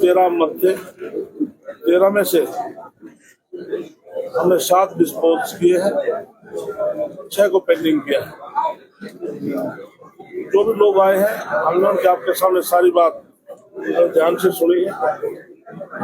13 मत थे, 13 में से हमने 7 डिस्पोज किए हैं, 6 को पेंडिंग किया है। जो भी लोग आए हैं हमने उनके आपके सामने सारी बात ध्यान से सुनी है,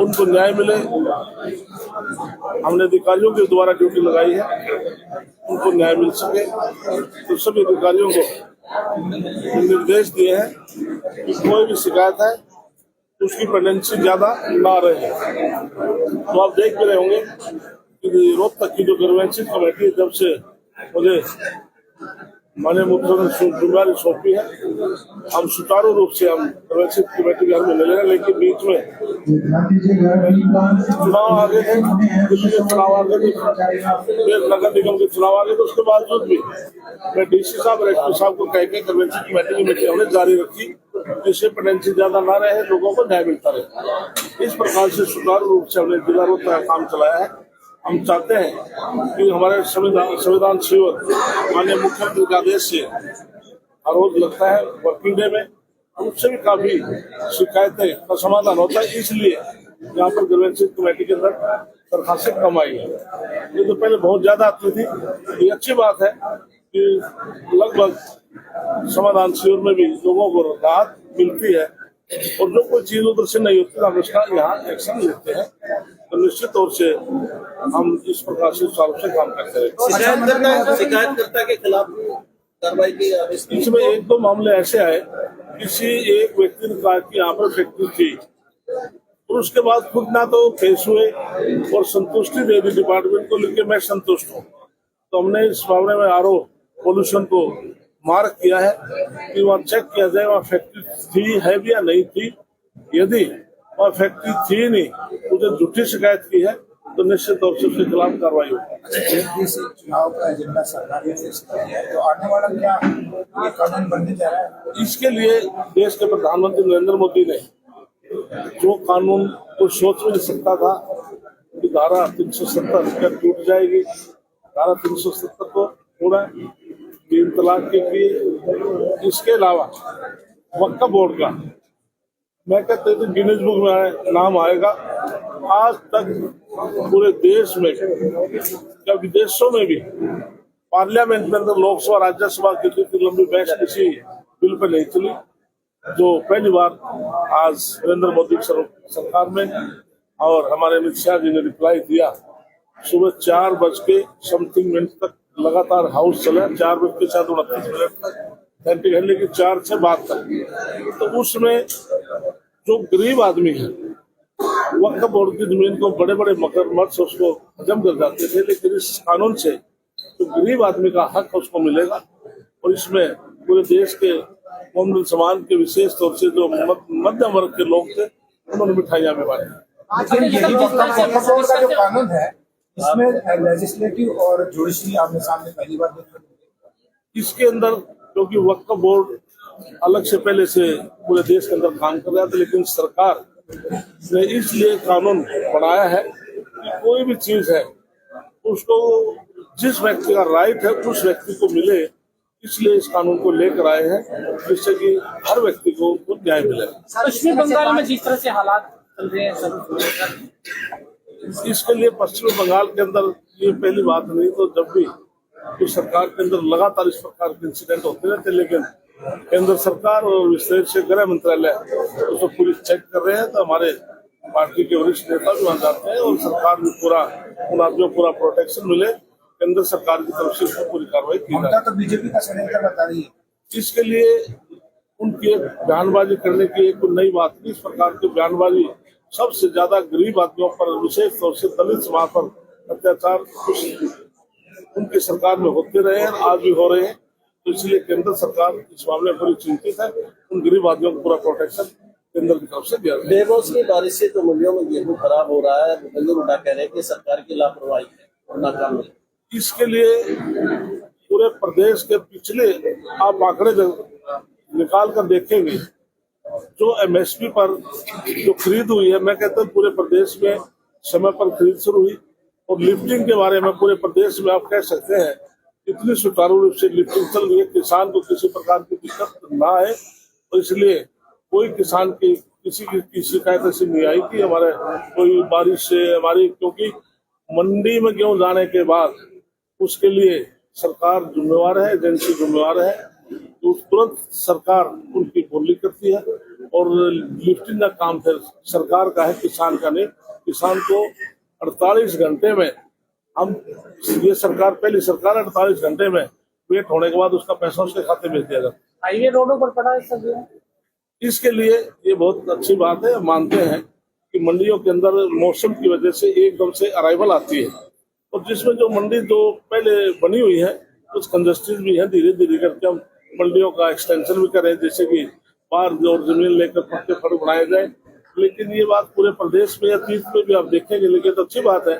उनको न्याय मिले। हमने अधिकारियों के द्वारा ड्यूटी लगाई है, उनको न्याय मिल सके। तो सभी अधिकारियों को निर्देश दिए हैं कि कोई भी शिकायत है उसकी पेंडेंसी ज्यादा ना रहे। तो आप देख भी रहे होंगे कि रोहतक की जो ग्रीवेंसी कमेटी जब से मुझे माननीय मुख्यमंत्री ने जिम्मेदारी सौंपी है, हम सुचारू रूप से हम ग्रीवेंसी कमेटी के घर में मिले हैं। लेकिन बीच में चुनाव आ गए थे, दिल्ली के चुनाव आ गए थे, नगर निगम के चुनाव आ गए थे, उसके बावजूद भी मैं डीसी साहब और एसपी साहब को कह के ग्रीवेंसी कमेटी की मीटिंग हमने जारी रखी, जिससे पेंडेंसी ज्यादा ना रहे, लोगों को न्याय मिलता रहे। इस प्रकार से सुचारू रूप से हमने जिला रोहतक का काम चलाया है। हम चाहते हैं कि हमारे संविधान शिविर माननीय मुख्यमंत्री के आदेश से हर रोज लगता है वर्किंग डे में, उससे भी काफी शिकायतें का समाधान होता है। इसलिए यहाँ पर ग्रीवेंसी कमेटी के अंदर दरखास्तें कम आई है। ये तो पहले बहुत ज्यादा आती थी। ये अच्छी बात है कि लगभग समाधान शिविर में भी लोगों को राहत मिलती है, और जो कोई चीज उधर से नहीं होती हम उसका यहाँ एक्शन लेते हैं। तो निश्चित तौर से हम इस प्रकार से से काम करते हैं। शिकायतकर्ता के खिलाफ कार्रवाई की इसमें 1-2 मामले ऐसे आए, किसी एक व्यक्ति ने कहा कि यहाँ पर फैक्ट्री थी, और उसके बाद खुद ना तो पेश हुए और संतुष्टि दे दी डिपार्टमेंट को, लेकिन मैं संतुष्ट हूँ। तो हमने इस मामले में आरओ पोल्यूशन को मार्क किया है कि वहाँ चेक किया जाए वहाँ फैक्ट्री थी है भी या नहीं थी। यदि वहाँ फैक्ट्री थी नहीं, उसे झूठी शिकायत की है, तो निश्चित तौर से उसके खिलाफ कार्रवाई होगी। चुनाव का एजेंडा सरकार ने पेश किया है, तो आने वाला क्या ये कानून बनने जा रहा है? इसके लिए देश के प्रधानमंत्री नरेंद्र मोदी ने जो कानून को सोच भी नहीं सकता था कि धारा 370 टूट जाएगी, धारा 370 को पूरा 3 तलाक के इसके अलावा वक्फ बोर्ड का मैं कहते थे गिनीज बुक में नाम आएगा। आज तक पूरे देश में या विदेशों में भी पार्लियामेंट में अंदर लोकसभा राज्यसभा की लंबी बहस किसी बिल पर नहीं चली, जो पहली बार आज नरेंद्र मोदी सरकार में और हमारे अमित शाह जी ने रिप्लाई दिया। सुबह 4:00 तक लगातार हाउस चला, 4:29 तक घंटे घंटे की 4 से 12 तक। तो उसमें जो गरीब आदमी है वक्फ बोर्ड की जमीन को बड़े बड़े मगरमच्छ उसको हजम कर जाते थे, लेकिन इस कानून से जो गरीब आदमी का हक उसको मिलेगा। और इसमें पूरे देश के मोमिन समाज के विशेष तौर से जो मध्यम वर्ग के लोग थे उन्होंने मिठाइयाँ भी बांटी। लेकिन वक्फ बोर्ड का जो कानून है इसमें लेजिस्लेटिव और जुडिशरी आमने सामने पहली बार देखने को मिली। इसके अंदर क्योंकि वक्फ बोर्ड अलग से पहले से पूरे देश के अंदर काम कर रहा था, लेकिन सरकार ने इसलिए कानून बनाया है कि कोई भी चीज है उसको जिस व्यक्ति का राइट है उस व्यक्ति को मिले, इसलिए इस कानून को लेकर आए हैं, जिससे कि हर व्यक्ति को न्याय मिले। पश्चिमी बंगाल में जिस तरह से हालात चल रहे हैं इसके लिए पश्चिमी बंगाल के अंदर ये पहली बात नहीं, तो जब भी तो सरकार के अंदर लगातार इस प्रकार के इंसिडेंट होते रहते, लेकिन केंद्र सरकार और विशेष गृह मंत्रालय उसको पूरी चेक कर रहे हैं। तो हमारे पार्टी के वरिष्ठ नेता भी वहाँ जाते हैं और सरकार भी पूरा उन आदमियों को पूरा प्रोटेक्शन मिले, केंद्र सरकार की तरफ से उसको पूरी कार्रवाई की जाए। तो बीजेपी का षड्यंत्र बता रही है। इसके लिए उनकी एक बयानबाजी करने की एक नई बात नहीं। इस प्रकार की बयानबाजी सबसे ज्यादा गरीब आदमियों पर, विशेष तौर से दलित समाज पर अत्याचार उनकी सरकार में होते रहे हैं, आज भी हो रहे हैं। तो इसलिए केंद्र सरकार इस मामले में बड़ी चिंतित है। उन गरीब आदमियों को पूरा प्रोटेक्शन केंद्र की तरफ से दिया गया। बेमौसमी बारिश से तो मंडियों में गेहूं खराब हो रहा है, उल्टा कह रहे हैं कि सरकार की लापरवाही है और नाकामी। इसके लिए पूरे प्रदेश के पिछले आप आंकड़े निकाल कर देखेंगे, जो एमएसपी पर जो खरीद हुई है, मैं कहता हूँ पूरे प्रदेश में समय पर खरीद शुरू हुई। और लिफ्टिंग के बारे में पूरे प्रदेश में आप कह सकते हैं इतनी सुचारू रूप से लिफ्टिंग चल रही है, किसान को किसी प्रकार की दिक्कत ना आए। और इसलिए कोई किसान की किसी की शिकायत ऐसी नहीं आई कि हमारे कोई बारिश से हमारी, क्योंकि मंडी में गेहूं जाने के बाद उसके लिए सरकार जिम्मेवार है, एजेंसी जिम्मेवार है, तो तुरंत सरकार उनकी बोली करती है और लिफ्टिंग का काम फिर सरकार का है, किसान का नहीं। किसान को 48 घंटे में हम, ये सरकार, पहली सरकार 48 घंटे में वेट होने के बाद उसका पैसा उसके खाते में भेज दिया जाता है। हाईवे रोडों पर पड़ा है सब। इसके लिए ये बहुत अच्छी बात है। मानते हैं कि मंडियों के अंदर मौसम की वजह से एकदम से अराइवल आती है, और जिसमें जो मंडी जो पहले बनी हुई है कुछ कंजस्टेड भी है, धीरे धीरे करके हम मंडियों का एक्सटेंशन भी करें, जैसे कि बाहर जो जमीन लेकर पक्के फर्क बनाए जाए। लेकिन ये बात पूरे प्रदेश में, अतीत में भी आप देखेंगे। लेकिन तो अच्छी बात है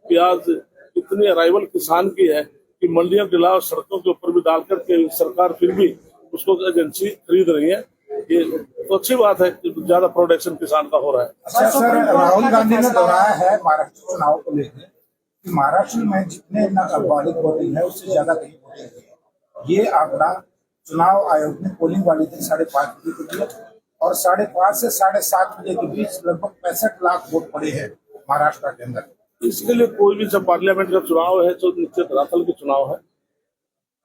कि आज इतनी अराइवल किसान की है कि मंडियों के अलावा सड़कों के ऊपर भी डाल करके सरकार फिर भी उसको एजेंसी खरीद रही है। ये तो अच्छी बात है कि ज्यादा प्रोडक्शन किसान का हो रहा है। अच्छा सर, राहुल गांधी ने दोहराया है महाराष्ट्र चुनाव को लेकर कि महाराष्ट्र में जितने नाबालिग वोटिंग है उससे ज्यादा कहीं वोटिंग है। ये आंकड़ा चुनाव आयोग ने पोलिंग वाले दिन 5:30 बजे को दिया और 5:30 से 7:30 बजे के बीच लगभग 65 लाख वोट पड़े हैं महाराष्ट्र के अंदर। इसके लिए कोई भी, जब पार्लियामेंट का चुनाव है तो नीचे धरातल के चुनाव है,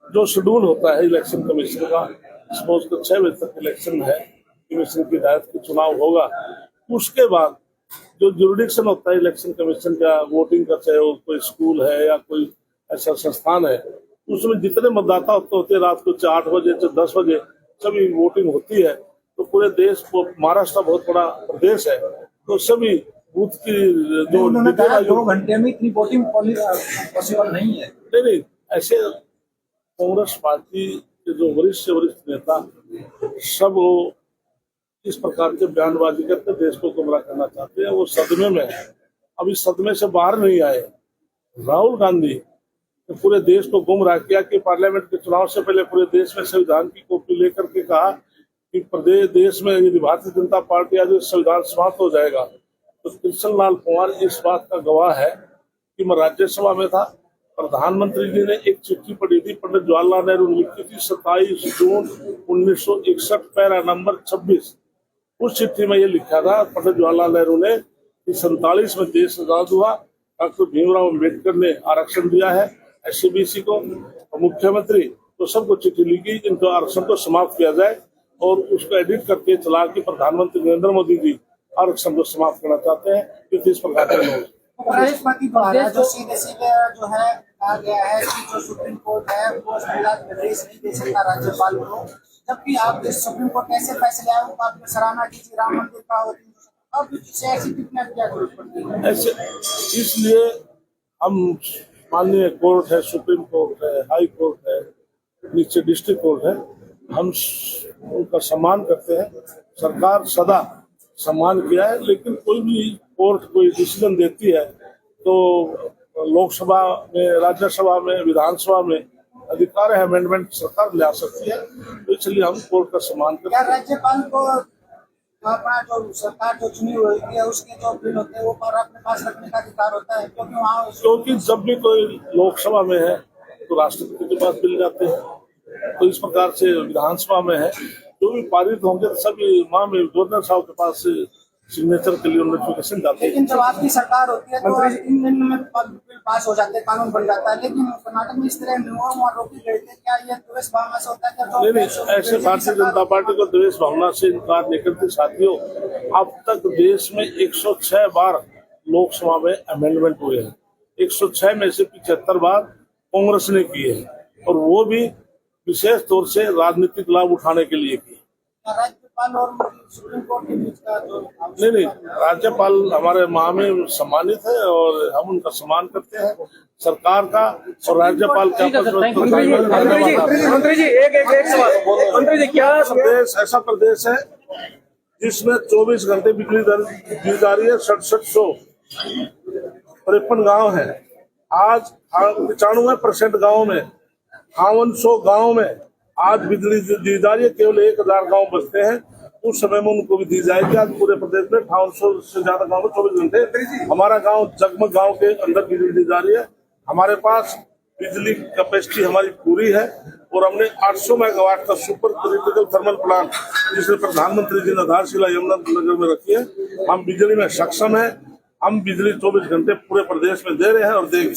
जो शेड्यूल होता है इलेक्शन कमीशन का, सपोज को 6 बजे तक इलेक्शन है, कमीशन की हिदायत की चुनाव होगा। उसके बाद जो जुरिडिक्शन होता है इलेक्शन कमीशन का वोटिंग का, चाहे वो कोई स्कूल है या कोई ऐसा संस्थान है, उसमें जितने मतदाता होते हैं रात को 8 बजे से 10 बजे सभी वोटिंग होती है। तो पूरे देश को, महाराष्ट्र बहुत बड़ा प्रदेश है, तो सभी बूथ की जो उन्होंने कहा 2 घंटे में इतनी वोटिंग पॉसिबल नहीं है। नहीं, ऐसे कांग्रेस पार्टी के जो वरिष्ठ से वरिष्ठ नेता सब वो इस प्रकार के बयानबाजी करके देश को गुमराह करना चाहते हैं। वो सदमे में है, अभी सदमे से बाहर नहीं आए। राहुल गांधी ने पूरे देश को गुमराह किया कि पार्लियामेंट के चुनाव से पहले पूरे देश में संविधान की कॉपी लेकर के कहा कि प्रदेश देश में यदि भारतीय जनता पार्टी आज संविधान समाप्त हो जाएगा। तो कृष्ण लाल कुमार इस बात का गवाह है कि मैं राज्यसभा में था, प्रधानमंत्री जी ने एक चिट्ठी पढ़ी थी, पंडित जवाहरलाल नेहरू ने लिखी थी 27 जून 1961 पैरा नंबर 26। उस चिट्ठी में ये लिखा था पंडित जवाहरलाल नेहरू ने कि 47 में देश आजाद हुआ, डॉक्टर भीमराव अम्बेडकर ने आरक्षण दिया है SCBC को, मुख्यमंत्री तो सबको चिट्ठी लिखी इनको आरक्षण को समाप्त किया जाए, और उसको एडिट करके चला कि प्रधानमंत्री नरेंद्र मोदी जी आरक्षण को समाप्त करना चाहते हैं। कि इस प्रकार के लोग उपराष्ट्रपति द्वारा जो सीधे जो है कहा गया है कि जो सुप्रीम कोर्ट है वो निर्देश नहीं दे सकता राज्यपाल को, जबकि आप इस सुप्रीम कोर्ट कैसे फैसले आए वो आप सराहना कीजिए राम मंदिर का, अब ऐसी टिप्पणी क्या जरूरत पड़ती है? ऐसे इसलिए हम, माननीय कोर्ट है, सुप्रीम कोर्ट है, हाई कोर्ट है, नीचे डिस्ट्रिक्ट कोर्ट है, हम उनका सम्मान करते हैं। सरकार सदा सम्मान किया है, लेकिन कोई भी कोर्ट कोई डिसीजन देती है तो लोकसभा में, राज्यसभा में, विधानसभा में अधिकार है, अमेंडमेंट सरकार ले आ सकती है। तो इसलिए हम कोर्ट का सम्मान करते हैं। क्या राज्यपाल को अपना जो सरकार जो चुनी हुई है उसके जो बिल होते हैं वो पर अपने पास रखने का अधिकार होता है, क्योंकि वहाँ क्योंकि जब भी कोई लोकसभा में है तो राष्ट्रपति के पास बिल जाते हैं, तो इस प्रकार से विधानसभा में है जो भी पारित होंगे तो सभी में गवर्नर साहब के पास सिग्नेचर के लिए नोटिफिकेशन जाते हैं। लेकिन जब आपकी सरकार होती है तो 3 दिन में बिल पास हो जाते हैं, कानून बन जाता है, लेकिन कर्नाटक में इस तरह नियम और रोकी गई थी। क्या ये द्वेष भावना से होता है? नहीं, ऐसे भारतीय जनता पार्टी को द्वेष भावना से इनकार नहीं करती। साथियों, अब तक देश में 106 बार लोकसभा में अमेंडमेंट हुए हैं, 106 में से 75 बार कांग्रेस ने किए हैं, और वो भी विशेष तौर से राजनीतिक लाभ उठाने के लिए किए। राज्यपाल और सुप्रीम कोर्ट के बीच का जो नहीं, राज्यपाल हमारे माह में सम्मानित है और हम उनका सम्मान करते हैं, सरकार का और राज्यपाल का। मंत्री जी एक सवाल, मंत्री जी क्या प्रदेश ऐसा प्रदेश है जिसमें 24 घंटे बिजली दी जा रही है, 6753 गाँव है। आज 95% गाँव में, 5800 गाँव में आज बिजली दी जा रही है। केवल 1000 गाँव बचते हैं, उस समय में उनको भी दी जाएगी। आज पूरे प्रदेश में 5800 से ज्यादा गाँव में 24 घंटे। हमारा गाँव जगमग गाँव के अंदर बिजली दी जा रही है। हमारे पास बिजली कैपेसिटी हमारी पूरी है और हमने 800 मेगावाट का सुपर क्रिटिकल थर्मल प्लांट जिसे प्रधानमंत्री जी ने आधारशिला यमुनानगर में रखी है। हम बिजली में सक्षम है, हम बिजली 24 घंटे पूरे प्रदेश में दे रहे हैं और देंगे।